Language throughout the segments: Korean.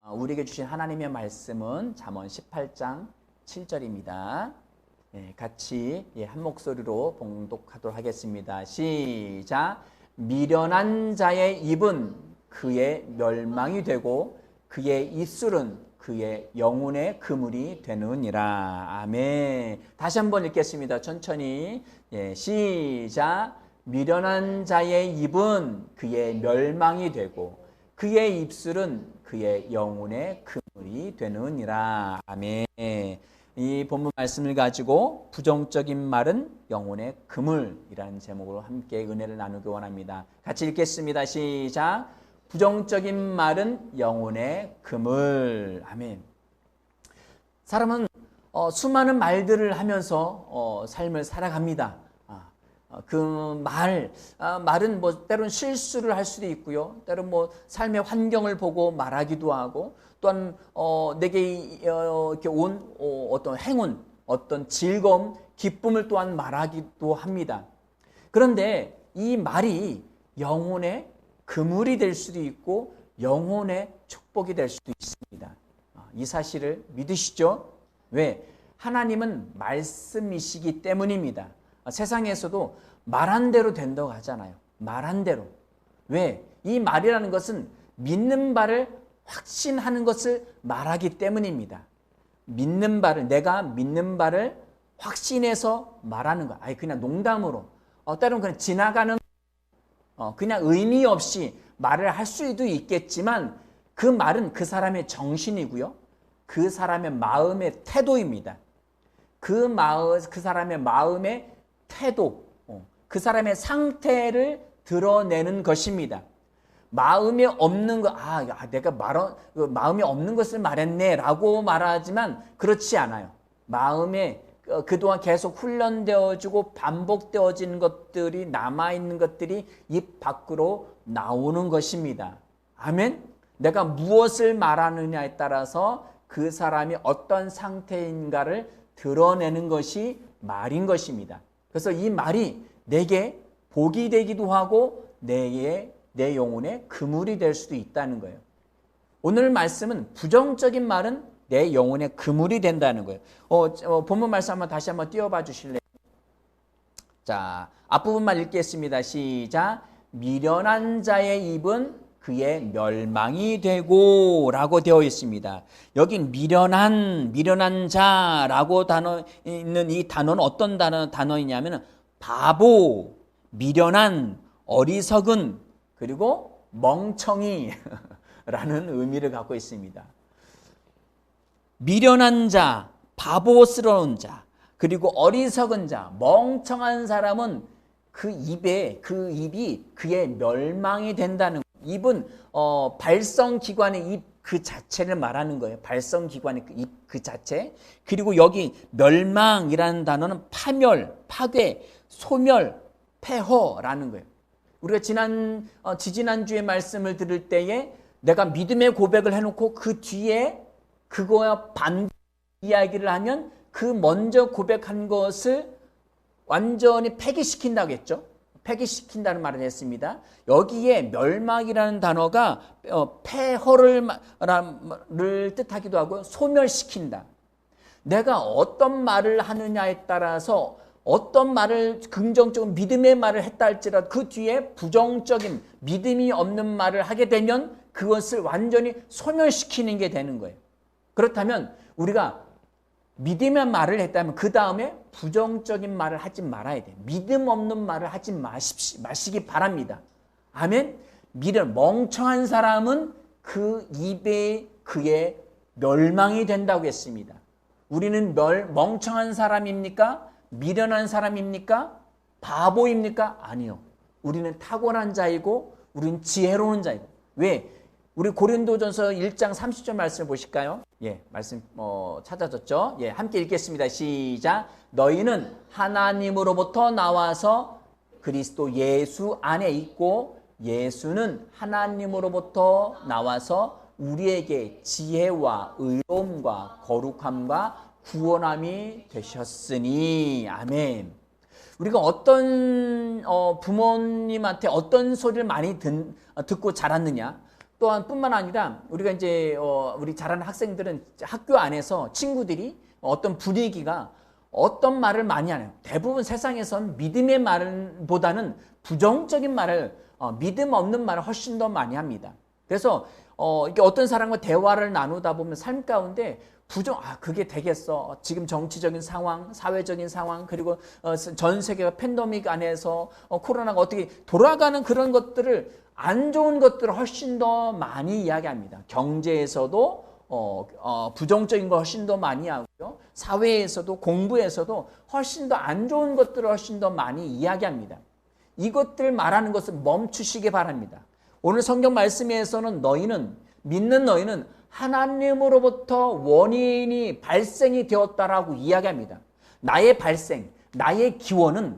우리에게 주신 하나님의 말씀은 잠언 18장 7절입니다. 같이 한 목소리로 봉독하도록 하겠습니다. 시작. 미련한 자의 입은 그의 멸망이 되고 그의 입술은 그의 영혼의 그물이 되느니라. 아멘. 다시 한번 읽겠습니다. 천천히. 시작. 미련한 자의 입은 그의 멸망이 되고 그의 입술은 그의 영혼의 그물이 되느니라. 아멘. 이 본문 말씀을 가지고 부정적인 말은 영혼의 그물이라는 제목으로 함께 은혜를 나누기 원합니다. 같이 읽겠습니다. 시작. 부정적인 말은 영혼의 그물. 아멘. 사람은 수많은 말들을 하면서 삶을 살아갑니다. 그 말은 때로는 실수를 할 수도 있고요. 때로는 삶의 환경을 보고 말하기도 하고, 또한 내게 이렇게 온 어떤 행운, 어떤 즐거움, 기쁨을 또한 말하기도 합니다. 그런데 이 말이 영혼의 그물이 될 수도 있고 영혼의 축복이 될 수도 있습니다. 이 사실을 믿으시죠? 왜? 하나님은 말씀이시기 때문입니다. 세상에서도 말한 대로 된다고 하잖아요. 말한 대로. 왜? 이 말이라는 것은 믿는 바를 확신하는 것을 말하기 때문입니다. 믿는 바를, 내가 믿는 바를 확신해서 말하는 거. 그냥 농담으로. 때로는 그냥 지나가는, 그냥 의미 없이 말을 할 수도 있겠지만 그 말은 그 사람의 정신이고요. 그 사람의 마음의 태도입니다. 그 사람의 마음의 태도, 그 사람의 상태를 드러내는 것입니다. 마음이 없는 것, 내가 마음이 없는 것을 말했네 라고 말하지만 그렇지 않아요. 마음에 그동안 계속 훈련되어지고 반복되어지는 것들이, 남아있는 것들이 입 밖으로 나오는 것입니다. 아멘? 내가 무엇을 말하느냐에 따라서 그 사람이 어떤 상태인가를 드러내는 것이 말인 것입니다. 그래서 이 말이 내게 복이 되기도 하고 내 영혼의 그물이 될 수도 있다는 거예요. 오늘 말씀은 부정적인 말은 내 영혼의 그물이 된다는 거예요. 본문 말씀 한번 다시 한번 띄워봐 주실래요? 자, 앞부분만 읽겠습니다. 시작. 미련한 자의 입은 그의 멸망이 되고 라고 되어 있습니다. 여긴 미련한 자라고 있는 이 단어는 어떤 단어이냐면 바보, 미련한, 어리석은, 그리고 멍청이 라는 의미를 갖고 있습니다. 미련한 자, 바보스러운 자, 그리고 어리석은 자, 멍청한 사람은 그 입이 그의 멸망이 된다는 거예요. 입은 발성기관의 입 그 자체를 말하는 거예요. 발성기관의 입 그 자체. 그리고 여기 멸망이라는 단어는 파멸, 파괴, 소멸, 폐허라는 거예요. 우리가 지지난주에 말씀을 들을 때에 내가 믿음의 고백을 해놓고 그 뒤에 그거와 반 이야기를 하면 그 먼저 고백한 것을 완전히 폐기시킨다고 했죠. 폐기시킨다는 말을 했습니다. 여기에 멸망이라는 단어가 폐허를 뜻하기도 하고 소멸시킨다. 내가 어떤 말을 하느냐에 따라서 어떤 말을 긍정적인 믿음의 말을 했다 할지라도 그 뒤에 부정적인 믿음이 없는 말을 하게 되면 그것을 완전히 소멸시키는 게 되는 거예요. 그렇다면 우리가 믿음의 말을 했다면 그 다음에 부정적인 말을 하지 말아야 돼요. 믿음 없는 말을 하지 마시기 바랍니다. 아멘. 멍청한 사람은 그 입에 그의 멸망이 된다고 했습니다. 우리는 멍청한 사람입니까? 미련한 사람입니까? 바보입니까? 아니요. 우리는 탁월한 자이고 우리는 지혜로운 자이고. 왜? 우리 고린도전서 1장 30절 말씀을 보실까요? 말씀 찾아졌죠? 함께 읽겠습니다. 시작. 너희는 하나님으로부터 나와서 그리스도 예수 안에 있고 예수는 하나님으로부터 나와서 우리에게 지혜와 의로움과 거룩함과 구원함이 되셨으니. 아멘. 우리가 어떤 부모님한테 어떤 소리를 많이 듣고 자랐느냐? 또한 뿐만 아니라 우리가 이제 우리 자라는 학생들은 학교 안에서 친구들이 어떤 분위기가 어떤 말을 많이 하나요? 대부분 세상에선 믿음의 말보다는 부정적인 말을 믿음 없는 말을 훨씬 더 많이 합니다. 그래서 이게 어떤 사람과 대화를 나누다 보면 삶 가운데 그게 되겠어. 지금 정치적인 상황, 사회적인 상황, 그리고 전 세계가 팬데믹 안에서 코로나가 어떻게 돌아가는 그런 것들을 안 좋은 것들을 훨씬 더 많이 이야기합니다. 경제에서도 부정적인 걸 훨씬 더 많이 하고요. 사회에서도 공부에서도 훨씬 더 안 좋은 것들을 훨씬 더 많이 이야기합니다. 이것들 말하는 것을 멈추시기 바랍니다. 오늘 성경 말씀에서는 믿는 너희는 하나님으로부터 원인이 발생이 되었다라고 이야기합니다. 나의 발생, 나의 기원은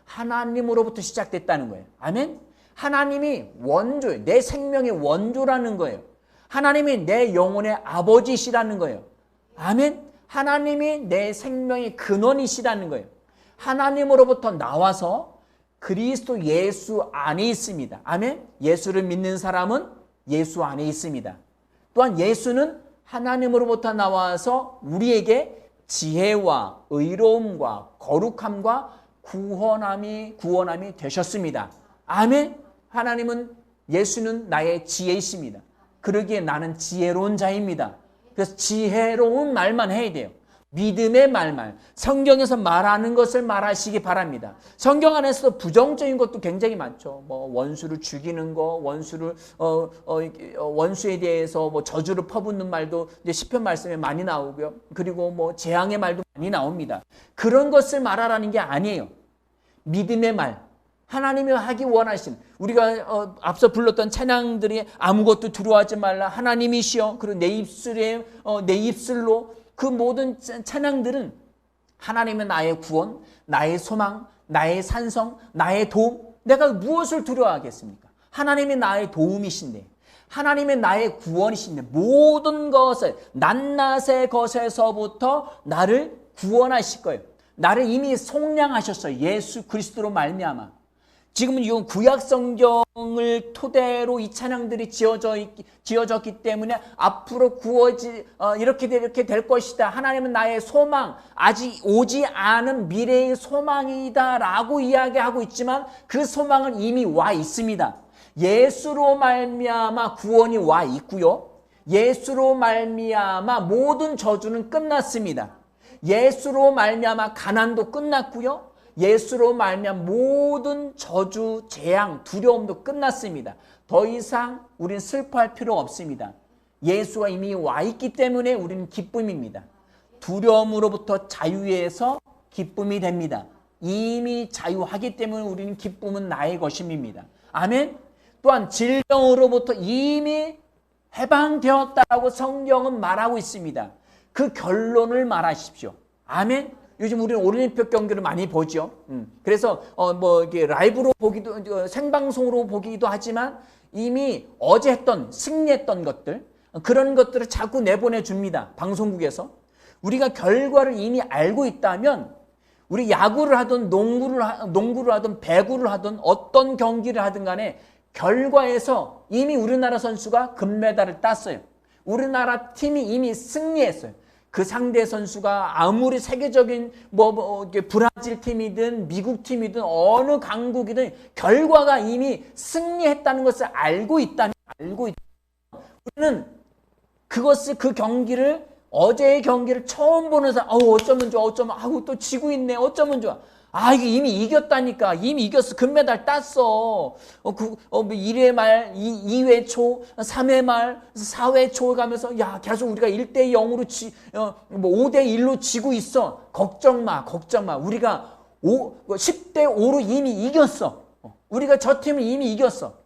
하나님으로부터 시작됐다는 거예요. 아멘? 하나님이 원조예요. 내 생명의 원조라는 거예요. 하나님이 내 영혼의 아버지시라는 거예요. 아멘? 하나님이 내 생명의 근원이시라는 거예요. 하나님으로부터 나와서 그리스도 예수 안에 있습니다. 아멘? 예수를 믿는 사람은 예수 안에 있습니다. 또한 예수는 하나님으로부터 나와서 우리에게 지혜와 의로움과 거룩함과 구원함이 되셨습니다. 아멘. 예수는 나의 지혜이십니다. 그러기에 나는 지혜로운 자입니다. 그래서 지혜로운 말만 해야 돼요. 믿음의 말만, 성경에서 말하는 것을 말하시기 바랍니다. 성경 안에서도 부정적인 것도 굉장히 많죠. 원수를 죽이는 거, 원수에 대해서 저주를 퍼붓는 말도 이제 시편 말씀에 많이 나오고요. 그리고 재앙의 말도 많이 나옵니다. 그런 것을 말하라는 게 아니에요. 믿음의 말, 하나님이 하기 원하신, 우리가 앞서 불렀던 찬양들이 아무것도 두려워하지 말라, 하나님이시여, 그리고 내 입술로 그 모든 찬양들은 하나님은 나의 구원, 나의 소망, 나의 산성, 나의 도움. 내가 무엇을 두려워하겠습니까? 하나님이 나의 도움이신데, 하나님이 나의 구원이신데, 모든 것을 낱낱의 것에서부터 나를 구원하실 거예요. 나를 이미 속량하셨어요. 예수 그리스도로 말미암아. 지금은 이건 구약 성경을 토대로 이 찬양들이 지어졌기 때문에 앞으로 이렇게 될 것이다. 하나님은 나의 소망, 아직 오지 않은 미래의 소망이다라고 이야기하고 있지만 그 소망은 이미 와 있습니다. 예수로 말미암아 구원이 와 있고요. 예수로 말미암아 모든 저주는 끝났습니다. 예수로 말미암아 가난도 끝났고요. 예수로 말미암아 모든 저주, 재앙, 두려움도 끝났습니다. 더 이상 우리는 슬퍼할 필요 없습니다. 예수가 이미 와 있기 때문에 우리는 기쁨입니다. 두려움으로부터 자유해서 기쁨이 됩니다. 이미 자유하기 때문에 우리는 기쁨은 나의 것입니다. 아멘. 또한 질병으로부터 이미 해방되었다고 성경은 말하고 있습니다. 그 결론을 말하십시오. 아멘. 요즘 우리는 올림픽 경기를 많이 보죠. 그래서 이게 라이브로 보기도, 생방송으로 보기도 하지만 이미 어제 승리했던 것들, 그런 것들을 자꾸 내보내 줍니다. 방송국에서. 우리가 결과를 이미 알고 있다면 우리 야구를 하든 농구를 하든 배구를 하든 어떤 경기를 하든 간에 결과에서 이미 우리나라 선수가 금메달을 땄어요. 우리나라 팀이 이미 승리했어요. 그 상대 선수가 아무리 세계적인 브라질 팀이든 미국 팀이든 어느 강국이든 결과가 이미 승리했다는 것을 알고 있다면 우리는 그 경기를, 어제의 경기를 처음 보는 사람, 어쩌면 좋아, 또 지고 있네, 어쩌면 좋아. 이게 이미 이겼다니까. 이미 이겼어. 금메달 땄어. 1회 말, 2회 초, 3회 말, 4회 초 가면서, 계속 우리가 1대0으로 5대1로 지고 있어. 걱정 마. 우리가 10대5로 이미 이겼어. 우리가 저 팀을 이미 이겼어.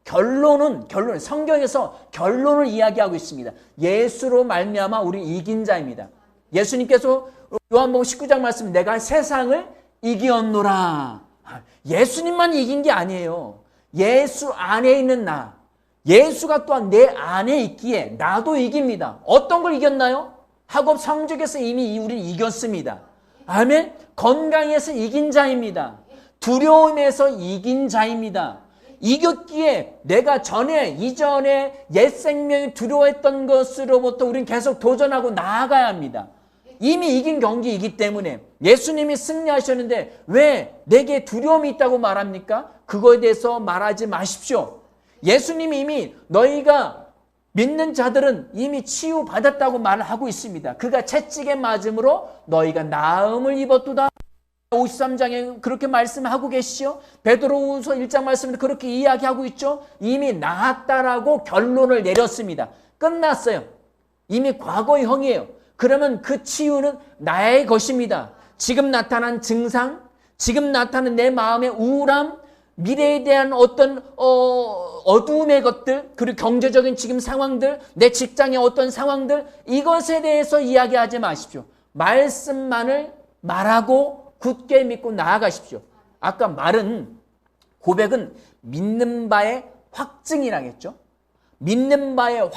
결론은 성경에서 결론을 이야기하고 있습니다. 예수로 말미암아 우리 이긴 자입니다. 예수님께서 요한복음 19장 말씀, 내가 세상을 이기었노라. 예수님만 이긴 게 아니에요. 예수 안에 있는 나, 예수가 또한 내 안에 있기에 나도 이깁니다. 어떤 걸 이겼나요? 학업 성적에서 이미 우리는 이겼습니다. 아멘. 건강에서 이긴 자입니다. 두려움에서 이긴 자입니다. 이겼기에 내가 이전에 옛 생명이 두려워했던 것으로부터 우리는 계속 도전하고 나아가야 합니다. 이미 이긴 경기이기 때문에 예수님이 승리하셨는데 왜 내게 두려움이 있다고 말합니까? 그거에 대해서 말하지 마십시오. 예수님이 이미 너희가 믿는 자들은 이미 치유받았다고 말을 하고 있습니다. 그가 채찍에 맞음으로 너희가 나음을 입었도다. 53장에 그렇게 말씀하고 계시죠. 베드로후서 1장 말씀에 그렇게 이야기하고 있죠. 이미 나았다라고 결론을 내렸습니다. 끝났어요. 이미 과거형이에요. 그러면 그 치유는 나의 것입니다. 지금 나타난 증상, 지금 나타난 내 마음의 우울함, 미래에 대한 어떤 어두움의 것들, 그리고 경제적인 지금 상황들, 내 직장의 어떤 상황들, 이것에 대해서 이야기하지 마십시오. 말씀만을 말하고 굳게 믿고 나아가십시오. 아까 말은, 고백은 믿는 바의 확증이라겠죠. 믿는 바의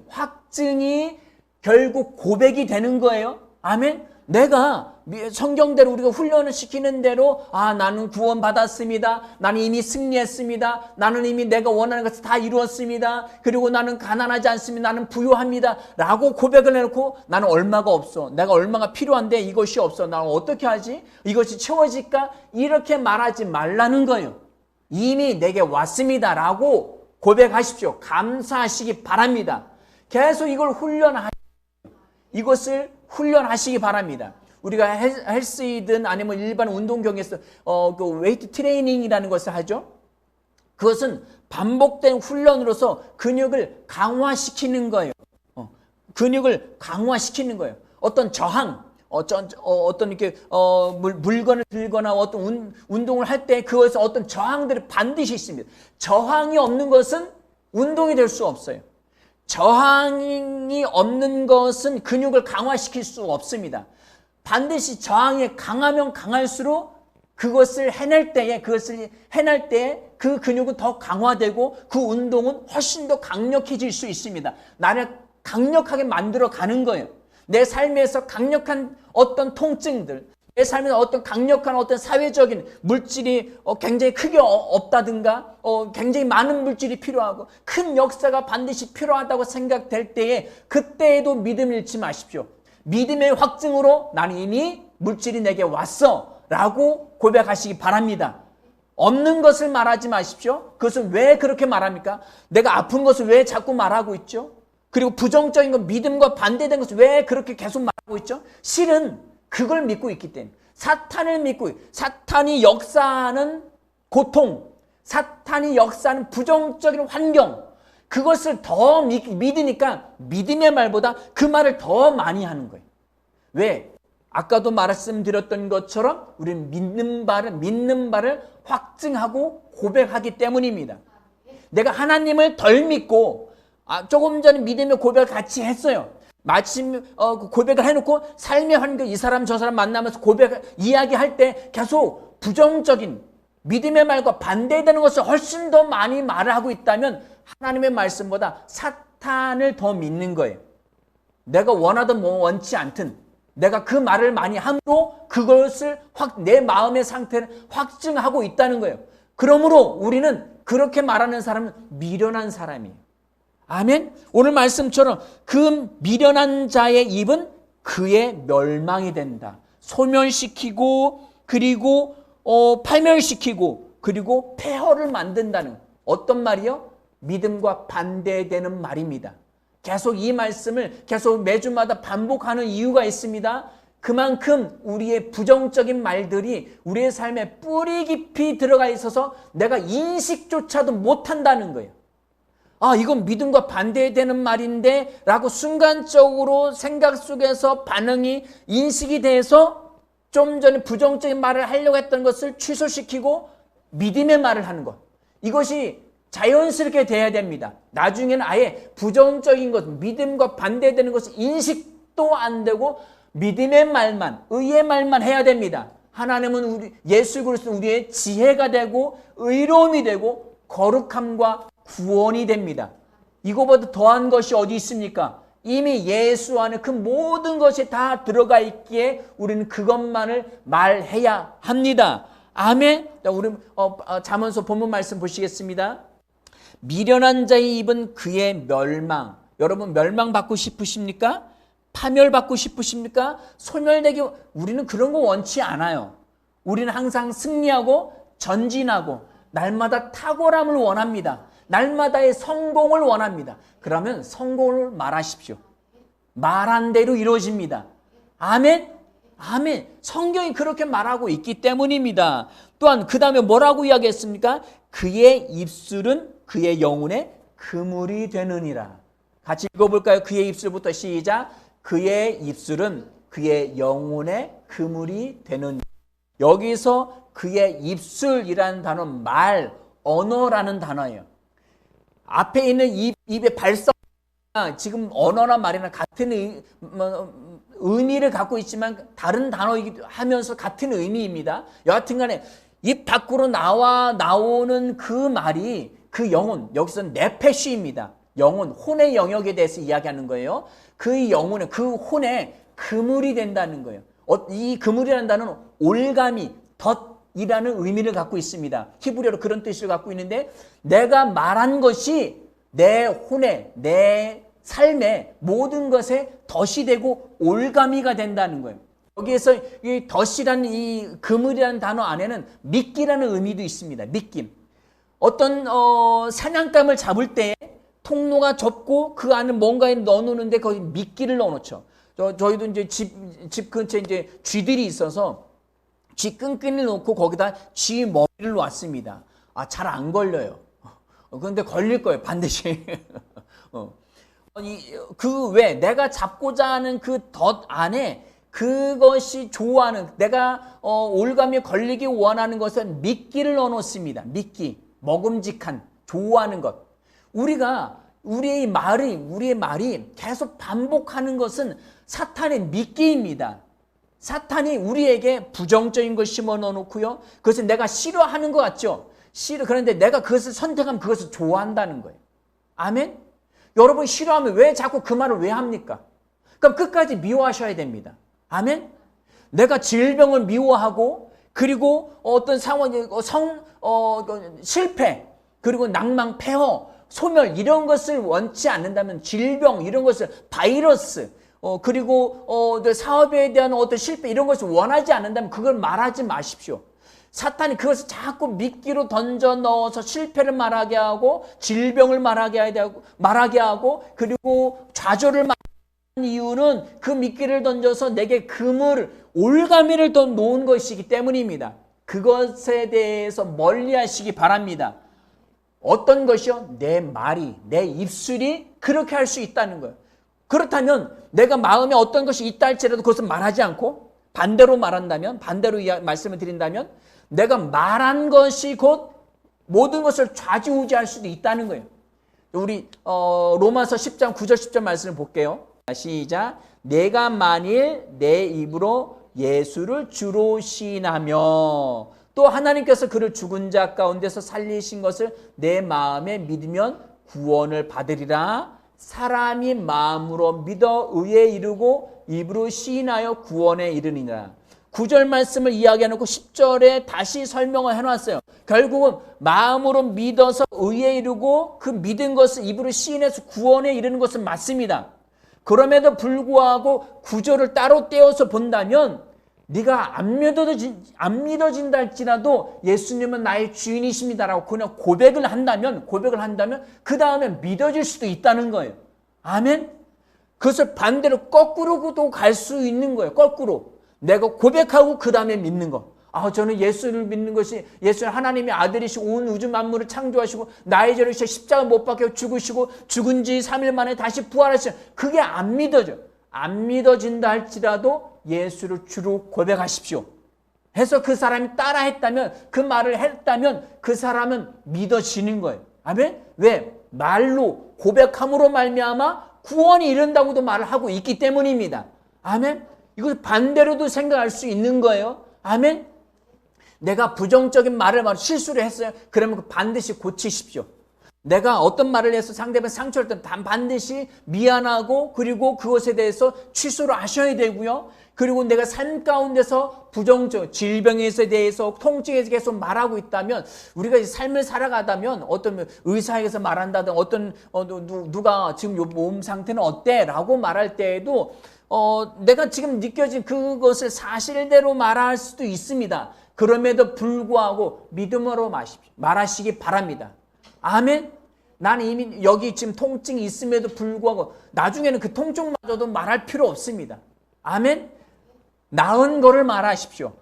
확증이 결국 고백이 되는 거예요. 아멘. 내가 성경대로 우리가 훈련을 시키는 대로 나는 구원 받았습니다. 나는 이미 승리했습니다. 나는 이미 내가 원하는 것을 다 이루었습니다. 그리고 나는 가난하지 않습니다. 나는 부유합니다. 라고 고백을 해놓고 나는 얼마가 없어. 내가 얼마가 필요한데 이것이 없어. 나는 어떻게 하지? 이것이 채워질까? 이렇게 말하지 말라는 거예요. 이미 내게 왔습니다. 라고 고백하십시오. 감사하시기 바랍니다. 계속 이것을 훈련하시기 바랍니다. 우리가 헬스이든 아니면 일반 운동 경기에서 그 웨이트 트레이닝이라는 것을 하죠. 그것은 반복된 훈련으로서 근육을 강화시키는 거예요. 근육을 강화시키는 거예요. 어떤 저항, 어떤 이렇게 물건을 들거나 어떤 운동을 할 때 그것에서 어떤 저항들이 반드시 있습니다. 저항이 없는 것은 운동이 될 수 없어요. 저항이 없는 것은 근육을 강화시킬 수 없습니다. 반드시 저항이 강하면 강할수록 그것을 해낼 때에 그 근육은 더 강화되고 그 운동은 훨씬 더 강력해질 수 있습니다. 나를 강력하게 만들어 가는 거예요. 내 삶에서 강력한 어떤 통증들, 내 삶에서 어떤 강력한 어떤 사회적인 물질이 굉장히 크게 없다든가 굉장히 많은 물질이 필요하고 큰 역사가 반드시 필요하다고 생각될 때에 그때에도 믿음을 잃지 마십시오. 믿음의 확증으로 나는 이미 물질이 내게 왔어 라고 고백하시기 바랍니다. 없는 것을 말하지 마십시오. 그것은 왜 그렇게 말합니까? 내가 아픈 것을 왜 자꾸 말하고 있죠? 그리고 부정적인 것, 믿음과 반대된 것을 왜 그렇게 계속 말하고 있죠? 실은 그걸 믿고 있기 때문에 사탄이 역사하는 고통, 사탄이 역사하는 부정적인 환경, 그것을 더 믿으니까 믿음의 말보다 그 말을 더 많이 하는 거예요. 왜? 아까도 말씀드렸던 것처럼 우리는 믿는 바를 확증하고 고백하기 때문입니다. 내가 하나님을 덜 믿고 조금 전에 믿음의 고백을 같이 했어요. 마침 고백을 해놓고 삶의 환경, 이 사람 저 사람 만나면서 이야기할 때 계속 부정적인 믿음의 말과 반대되는 것을 훨씬 더 많이 말을 하고 있다면 하나님의 말씀보다 사탄을 더 믿는 거예요. 내가 원하든 원치 않든 내가 그 말을 많이 함으로 그것을 내 마음의 상태를 확증하고 있다는 거예요. 그러므로 우리는 그렇게 말하는 사람은 미련한 사람이에요. 아멘. 오늘 말씀처럼 그 미련한 자의 입은 그의 멸망이 된다. 소멸시키고 그리고 파멸시키고 그리고 폐허를 만든다는 어떤 말이요? 믿음과 반대되는 말입니다. 계속 이 말씀을 계속 매주마다 반복하는 이유가 있습니다. 그만큼 우리의 부정적인 말들이 우리의 삶에 뿌리 깊이 들어가 있어서 내가 인식조차도 못한다는 거예요. 이건 믿음과 반대되는 말인데 라고 순간적으로 생각 속에서 반응이 인식이 돼서 좀 전에 부정적인 말을 하려고 했던 것을 취소시키고 믿음의 말을 하는 것. 이것이 자연스럽게 돼야 됩니다. 나중에는 아예 부정적인 것, 믿음과 반대되는 것을 인식도 안 되고 믿음의 말만, 의의 말만 해야 됩니다. 하나님은 예수 그리스도는 우리의 지혜가 되고 의로움이 되고 거룩함과 구원이 됩니다. 이거보다 더한 것이 어디 있습니까? 이미 예수 안에 그 모든 것이 다 들어가 있기에 우리는 그것만을 말해야 합니다. 아멘. 우리 잠언서 본문 말씀 보시겠습니다. 미련한 자의 입은 그의 멸망. 여러분 멸망받고 싶으십니까? 파멸받고 싶으십니까? 소멸되기, 우리는 그런 거 원치 않아요. 우리는 항상 승리하고 전진하고 날마다 탁월함을 원합니다. 날마다의 성공을 원합니다. 그러면 성공을 말하십시오. 말한 대로 이루어집니다. 아멘? 아멘. 성경이 그렇게 말하고 있기 때문입니다. 또한 그 다음에 뭐라고 이야기했습니까? 그의 입술은 그의 영혼의 그물이 되느니라. 같이 읽어볼까요? 그의 입술부터 시작. 그의 입술은 그의 영혼의 그물이 되느니라. 여기서 그의 입술이라는 단어는 말, 언어라는 단어예요. 앞에 있는 입의 발성, 지금 언어나 말이나 같은 의미를 갖고 있지만 다른 단어이기도 하면서 같은 의미입니다. 여하튼 간에 입 밖으로 나오는 그 말이 그 영혼, 여기서 네페시입니다. 영혼, 혼의 영역에 대해서 이야기하는 거예요. 그 영혼의, 그 혼의 그물이 된다는 거예요. 이 그물이라는 단어는 올가미, 덫이라는 의미를 갖고 있습니다. 히브리어로 그런 뜻을 갖고 있는데 내가 말한 것이 내 혼에, 내 삶의 모든 것에 덫이 되고 올가미가 된다는 거예요. 여기에서 이 덫이라는 이 그물이라는 단어 안에는 미끼라는 의미도 있습니다. 미끼. 어떤 사냥감을 잡을 때 통로가 좁고 그 안에 뭔가를 넣어놓는데 거기 미끼를 넣어놓죠. 저희도 이제 집 근처에 이제 쥐들이 있어서 쥐 끈끈이를 놓고 거기다 쥐 머리를 놨습니다. 잘 안 걸려요. 그런데 걸릴 거예요, 반드시. 그 외 내가 잡고자 하는 그 덫 안에 그것이 좋아하는, 내가 올가미에 걸리기 원하는 것은 미끼를 넣어놓습니다. 미끼, 먹음직한, 좋아하는 것. 우리의 말이 계속 반복하는 것은 사탄의 미끼입니다. 사탄이 우리에게 부정적인 걸 심어 넣어놓고요. 그것을 내가 싫어하는 것 같죠? 그런데 내가 그것을 선택하면 그것을 좋아한다는 거예요. 아멘? 여러분 싫어하면 왜 자꾸 그 말을 왜 합니까? 그럼 끝까지 미워하셔야 됩니다. 아멘? 내가 질병을 미워하고 그리고 어떤 상황, 실패, 그리고 낭망, 폐허, 소멸 이런 것을 원치 않는다면 질병 이런 것을 바이러스 그리고 사업에 대한 어떤 실패 이런 것을 원하지 않는다면 그걸 말하지 마십시오. 사탄이 그것을 자꾸 미끼로 던져 넣어서 실패를 말하게 하고 질병을 말하게 하고 그리고 좌절을 말하는 이유는 그 미끼를 던져서 내게 올가미를 더 놓은 것이기 때문입니다. 그것에 대해서 멀리하시기 바랍니다. 어떤 것이요? 내 말이, 내 입술이 그렇게 할 수 있다는 거예요. 그렇다면 내가 마음에 어떤 것이 있다 할지라도 그것을 말하지 않고 반대로 말한다면, 반대로 말씀을 드린다면 내가 말한 것이 곧 모든 것을 좌지우지할 수도 있다는 거예요. 우리 로마서 10장 9절 10절 말씀을 볼게요. 시작. 내가 만일 내 입으로 예수를 주로 시인하며 또 하나님께서 그를 죽은 자 가운데서 살리신 것을 내 마음에 믿으면 구원을 받으리라. 사람이 마음으로 믿어 의에 이르고 입으로 시인하여 구원에 이르니라. 9절 말씀을 이야기해놓고 10절에 다시 설명을 해놨어요. 결국은 마음으로 믿어서 의에 이르고 그 믿은 것을 입으로 시인해서 구원에 이르는 것은 맞습니다. 그럼에도 불구하고 9절을 따로 떼어서 본다면 네가 안 믿어진다 할지라도 예수님은 나의 주인이십니다라고 그냥 고백을 한다면 그 다음에 믿어질 수도 있다는 거예요. 아멘? 그것을 반대로 거꾸로도 갈 수 있는 거예요. 거꾸로. 내가 고백하고 그 다음에 믿는 거. 저는 예수를 믿는 것이 예수는 하나님의 아들이시고 온 우주 만물을 창조하시고 나의 죄를 십자가 못 박혀 죽으시고 죽은 지 3일 만에 다시 부활하시는 그게 안 믿어져. 안 믿어진다 할지라도 예수를 주로 고백하십시오. 해서 그 사람이 따라했다면 그 말을 했다면 그 사람은 믿어지는 거예요. 아멘? 왜? 말로 고백함으로 말미암아 구원이 이른다고도 말을 하고 있기 때문입니다. 아멘? 이걸 반대로도 생각할 수 있는 거예요. 아멘? 내가 부정적인 말을 실수를 했어요. 그러면 반드시 고치십시오. 내가 어떤 말을 해서 상대방 상처를 든 반드시 미안하고 그리고 그것에 대해서 취소를 하셔야 되고요. 그리고 내가 삶 가운데서 부정적 질병에 대해서 통증에 계속 말하고 있다면 우리가 삶을 살아가다면 어떤 의사에게서 말한다든 어떤 누가 지금 몸 상태는 어때? 라고 말할 때에도 내가 지금 느껴진 그것을 사실대로 말할 수도 있습니다. 그럼에도 불구하고 믿음으로 말하시기 바랍니다. 아멘. 나는 이미 여기 지금 통증이 있음에도 불구하고 나중에는 그 통증마저도 말할 필요 없습니다. 아멘. 나은 거를 말하십시오.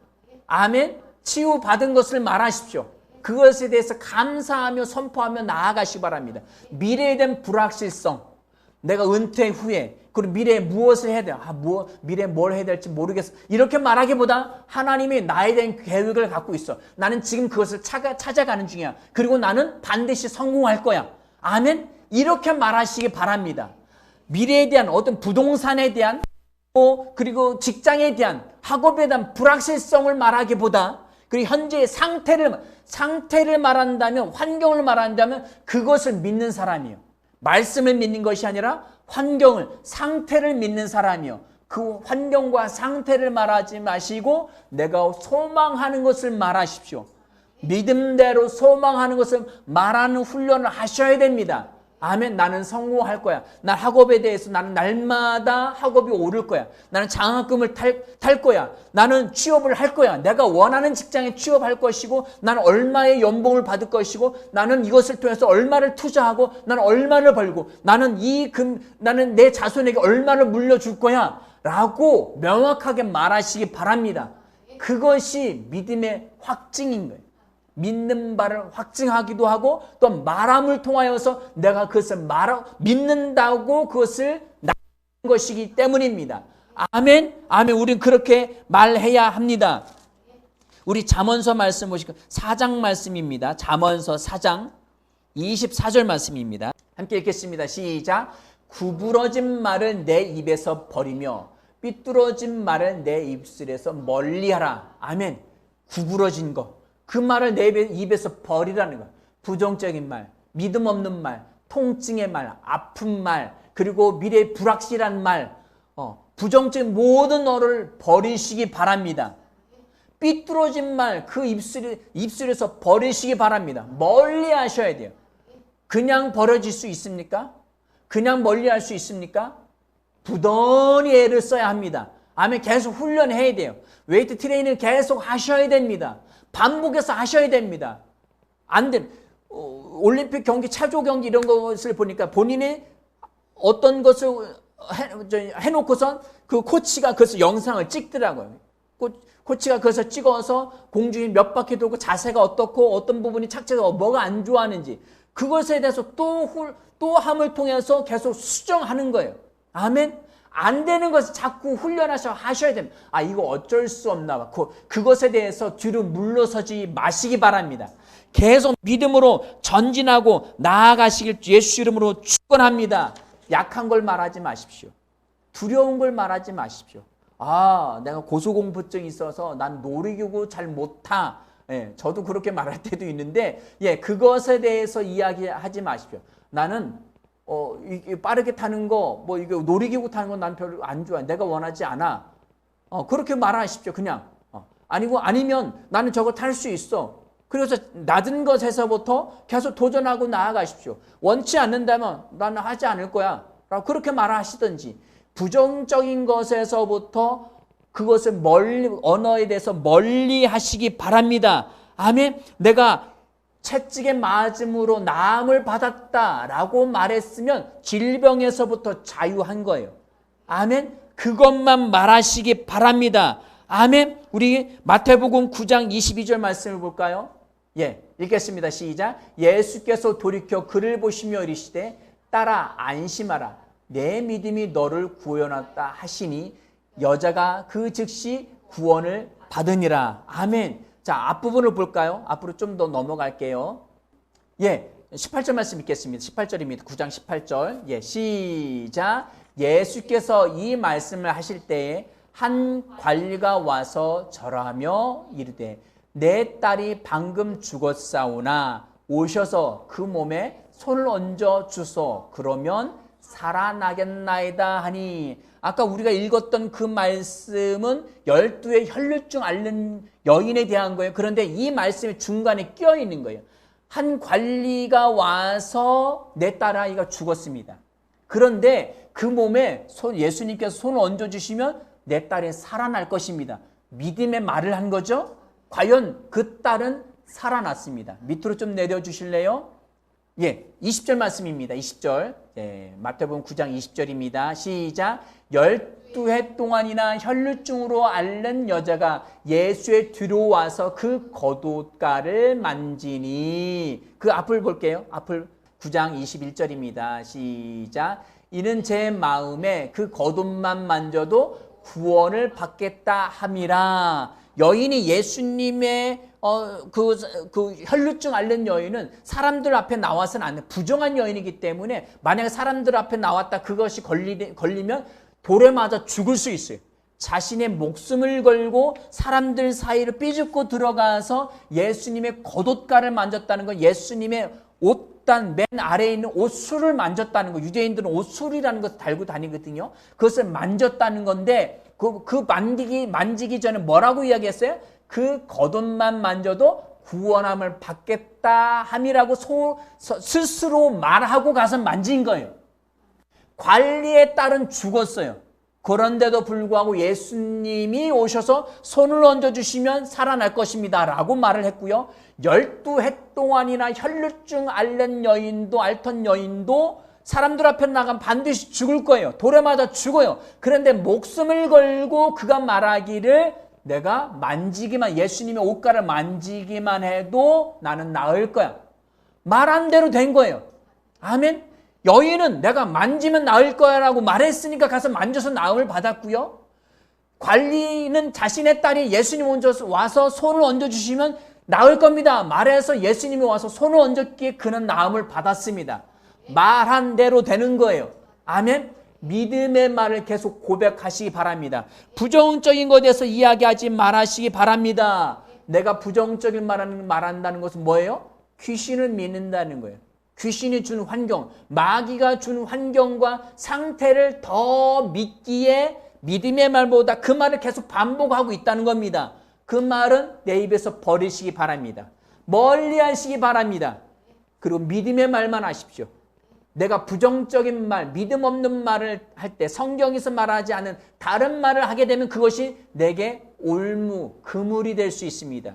아멘. 치유받은 것을 말하십시오. 그것에 대해서 감사하며 선포하며 나아가시기 바랍니다. 미래에 대한 불확실성, 내가 은퇴 후에 그리고 미래에 무엇을 해야 돼요? 미래에 뭘 해야 될지 모르겠어. 이렇게 말하기보다 하나님이 나에 대한 계획을 갖고 있어. 나는 지금 그것을 찾아가는 중이야. 그리고 나는 반드시 성공할 거야. 아멘. 이렇게 말하시기 바랍니다. 미래에 대한 어떤 부동산에 대한 그리고 직장에 대한 학업에 대한 불확실성을 말하기보다 그리고 현재의 상태를 말한다면 환경을 말한다면 그것을 믿는 사람이요. 말씀을 믿는 것이 아니라 환경을 상태를 믿는 사람이요. 그 환경과 상태를 말하지 마시고 내가 소망하는 것을 말하십시오. 믿음대로 소망하는 것을 말하는 훈련을 하셔야 됩니다. 아멘. 나는 성공할 거야. 난 학업에 대해서 나는 날마다 학업이 오를 거야. 나는 장학금을 탈 거야. 나는 취업을 할 거야. 내가 원하는 직장에 취업할 것이고 나는 얼마의 연봉을 받을 것이고 나는 이것을 통해서 얼마를 투자하고 나는 얼마를 벌고 나는 나는 내 자손에게 얼마를 물려줄 거야. 라고 명확하게 말하시기 바랍니다. 그것이 믿음의 확증인 거예요. 믿는 바를 확증하기도 하고 또 말함을 통하여서 내가 그것을 믿는다고 그것을 나누는 것이기 때문입니다. 아멘. 아멘. 우린 그렇게 말해야 합니다. 우리 잠언서 말씀 보시고 4장 말씀입니다. 잠언서 4장 24절 말씀입니다. 함께 읽겠습니다. 시작. 구부러진 말을 내 입에서 버리며 삐뚤어진 말을 내 입술에서 멀리하라. 아멘. 구부러진 것. 그 말을 내 입에서 버리라는 거야. 부정적인 말, 믿음 없는 말, 통증의 말, 아픈 말, 그리고 미래의 불확실한 말, 부정적인 모든 어를 버리시기 바랍니다. 삐뚤어진 말, 그 입술에서 버리시기 바랍니다. 멀리 하셔야 돼요. 그냥 버려질 수 있습니까? 그냥 멀리 할 수 있습니까? 부단히 애를 써야 합니다. 아멘. 계속 훈련해야 돼요. 웨이트 트레이닝을 계속 하셔야 됩니다. 반복해서 하셔야 됩니다. 안 돼. 올림픽 경기, 체조 경기 이런 것을 보니까 본인이 어떤 것을 해놓고선 그 코치가 그것을 영상을 찍더라고요. 코치가 그것을 찍어서 공중에 몇 바퀴 돌고 자세가 어떻고 어떤 부분이 착지가 뭐가 안 좋아하는지 그것에 대해서 또 함을 통해서 계속 수정하는 거예요. 아멘. 안 되는 것을 자꾸 하셔야 됩니다. 이거 어쩔 수 없나 봐. 그것에 대해서 뒤로 물러서지 마시기 바랍니다. 계속 믿음으로 전진하고 나아가시길 예수 이름으로 축원합니다. 약한 걸 말하지 마십시오. 두려운 걸 말하지 마십시오. 내가 고소공포증이 있어서 난 놀이기구 잘 못 타. 저도 그렇게 말할 때도 있는데 그것에 대해서 이야기하지 마십시오. 나는 빠르게 타는 거, 이게 놀이기구 타는 건 난 별로 안 좋아해. 내가 원하지 않아. 그렇게 말하십시오. 그냥. 아니면 나는 저거 탈 수 있어. 그래서 낮은 것에서부터 계속 도전하고 나아가십시오. 원치 않는다면 나는 하지 않을 거야. 라고 그렇게 말하시든지 부정적인 것에서부터 그것을 언어에 대해서 멀리 하시기 바랍니다. 아멘. 내가 채찍에 맞음으로 나음을 받았다라고 말했으면 질병에서부터 자유한 거예요. 아멘. 그것만 말하시기 바랍니다. 아멘. 우리 마태복음 9장 22절 말씀을 볼까요? 읽겠습니다. 시작. 예수께서 돌이켜 그를 보시며 이르시되 따라 안심하라. 내 믿음이 너를 구원하였다 하시니 여자가 그 즉시 구원을 받으니라. 아멘. 자, 앞부분을 볼까요? 앞으로 좀 더 넘어갈게요. 18절 말씀 읽겠습니다. 18절입니다. 9장 18절. 시작. 예수께서 이 말씀을 하실 때에 한 관리가 와서 절하며 이르되 내 딸이 방금 죽었사오나 오셔서 그 몸에 손을 얹어 주소. 그러면 살아나겠나이다 하니. 아까 우리가 읽었던 그 말씀은 12의 혈류증 앓는 여인에 대한 거예요. 그런데 이 말씀이 중간에 끼어 있는 거예요. 한 관리가 와서 내 딸아이가 죽었습니다. 그런데 그 몸에 예수님께서 손을 얹어주시면 내 딸이 살아날 것입니다. 믿음의 말을 한 거죠. 과연 그 딸은 살아났습니다. 밑으로 좀 내려주실래요? 예, 20절 말씀입니다. 20절. 예, 마태복음 9장 20절입니다. 시작. 12해 동안이나 혈루증으로 앓는 여자가 예수의 뒤로 와서 그 겉옷가를 만지니. 그 앞을 볼게요. 앞을 9장 21절입니다. 시작. 이는 제 마음에 그 겉옷만 만져도 구원을 받겠다 함이라. 여인이 예수님의 그 혈루증 앓는 여인은 사람들 앞에 나와서는 안 돼. 부정한 여인이기 때문에 만약에 사람들 앞에 나왔다 그것이 걸리면 돌에 맞아 죽을 수 있어요. 자신의 목숨을 걸고 사람들 사이를 삐죽고 들어가서 예수님의 겉옷가를 만졌다는 건 예수님의 옷단 맨 아래에 있는 옷술을 만졌다는 거. 유대인들은 옷술이라는 것을 달고 다니거든요. 그것을 만졌다는 건데 그 만지기 전에 뭐라고 이야기했어요? 그 겉옷만 만져도 구원함을 받겠다 함이라고 스스로 말하고 가서 만진 거예요. 관리의 딸은 죽었어요. 그런데도 불구하고 예수님이 오셔서 손을 얹어주시면 살아날 것입니다 라고 말을 했고요. 12해 동안이나 혈루증 앓는 여인도 앓던 여인도 사람들 앞에 나가면 반드시 죽을 거예요. 돌에 맞아 죽어요. 그런데 목숨을 걸고 그가 말하기를 내가 만지기만, 예수님의 옷가를 만지기만 해도 나는 나을 거야. 말한 대로 된 거예요. 아멘. 여인은 내가 만지면 나을 거야 라고 말했으니까 가서 만져서 나음을 받았고요. 관리는 자신의 딸이 예수님 와서 손을 얹어주시면 나을 겁니다 말해서 예수님이 와서 손을 얹었기에 그는 나음을 받았습니다. 말한 대로 되는 거예요. 아멘. 믿음의 말을 계속 고백하시기 바랍니다. 부정적인 것에 대해서 이야기하지 말하시기 바랍니다. 내가 부정적인 말한다는 것은 뭐예요? 귀신을 믿는다는 거예요. 귀신이 준 환경, 마귀가 준 환경과 상태를 더 믿기에 믿음의 말보다 그 말을 계속 반복하고 있다는 겁니다. 그 말은 내 입에서 버리시기 바랍니다. 멀리 하시기 바랍니다. 그리고 믿음의 말만 하십시오. 내가 부정적인 말, 믿음 없는 말을 할 때 성경에서 말하지 않은 다른 말을 하게 되면 그것이 내게 올무, 그물이 될 수 있습니다.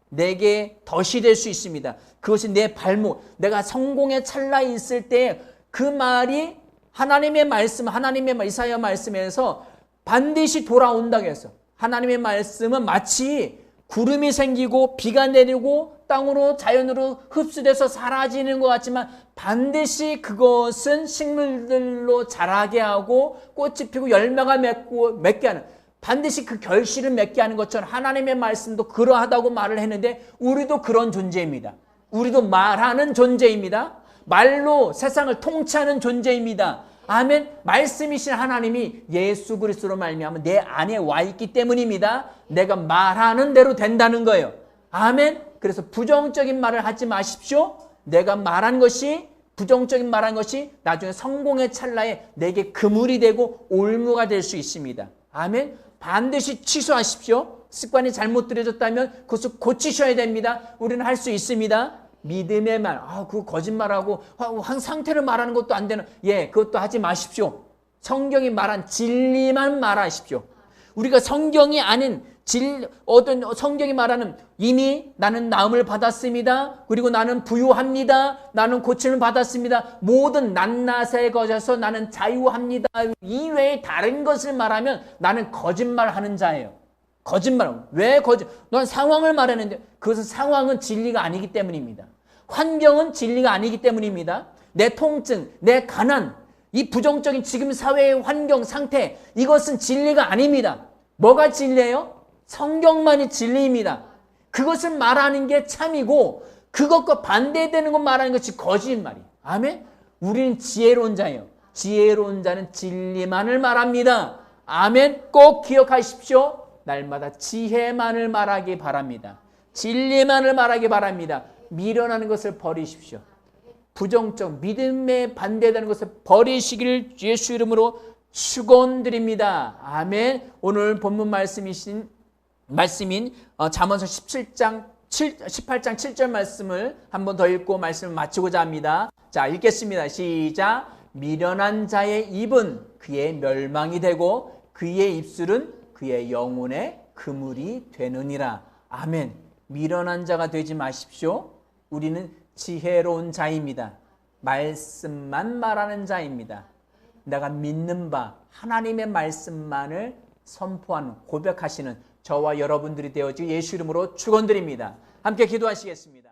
내게 덫이 될 수 있습니다. 그것이 내 발목, 내가 성공의 찰나에 있을 때 그 말이 하나님의 말씀, 이사야 말씀에서 반드시 돌아온다고 해서 하나님의 말씀은 마치 구름이 생기고 비가 내리고 땅으로 자연으로 흡수돼서 사라지는 것 같지만 반드시 그것은 식물들로 자라게 하고 꽃이 피고 열매가 맺게 하는 반드시 그 결실을 맺게 하는 것처럼 하나님의 말씀도 그러하다고 말을 했는데 우리도 그런 존재입니다. 우리도 말하는 존재입니다. 말로 세상을 통치하는 존재입니다. 아멘. 말씀이신 하나님이 예수 그리스도로 말미암아 내 안에 와 있기 때문입니다. 내가 말하는 대로 된다는 거예요. 아멘. 그래서 부정적인 말을 하지 마십시오. 내가 말한 것이 부정적인 말한 것이 나중에 성공의 찰나에 내게 그물이 되고 올무가 될 수 있습니다. 아멘. 반드시 취소하십시오. 습관이 잘못 들여졌다면 그것을 고치셔야 됩니다. 우리는 할 수 있습니다. 믿음의 말, 그거 거짓말하고 상태를 말하는 것도 안 되는, 그것도 하지 마십시오. 성경이 말한 진리만 말하십시오. 우리가 성경이 아닌 어떤 성경이 말하는 이미 나는 나음을 받았습니다. 그리고 나는 부유합니다. 나는 고침을 받았습니다. 모든 낱낱의 것에서 나는 자유합니다. 이외에 다른 것을 말하면 나는 거짓말하는 자예요. 거짓말. 왜 넌 상황을 말하는데 그것은 상황은 진리가 아니기 때문입니다. 환경은 진리가 아니기 때문입니다. 내 통증, 내 가난, 이 부정적인 지금 사회의 환경, 상태 이것은 진리가 아닙니다. 뭐가 진리예요? 성경만이 진리입니다. 그것을 말하는 게 참이고 그것과 반대되는 것 말하는 것이 거짓말이에요. 아멘? 우리는 지혜로운 자예요. 지혜로운 자는 진리만을 말합니다. 아멘? 꼭 기억하십시오. 날마다 지혜만을 말하기 바랍니다. 진리만을 말하기 바랍니다. 미련하는 것을 버리십시오. 부정적 믿음에 반대되는 것을 버리시기를 예수 이름으로 축원드립니다. 아멘. 오늘 본문 말씀인 잠언서 18장 7절 말씀을 한 번 더 읽고 말씀을 마치고자 합니다. 자, 읽겠습니다. 시작. 미련한 자의 입은 그의 멸망이 되고 그의 입술은 그의 영혼의 그물이 되느니라. 아멘. 미련한 자가 되지 마십시오. 우리는 지혜로운 자입니다. 말씀만 말하는 자입니다. 내가 믿는 바 하나님의 말씀만을 선포하는 고백하시는 저와 여러분들이 되어지기 예수 이름으로 축원드립니다. 함께 기도하시겠습니다.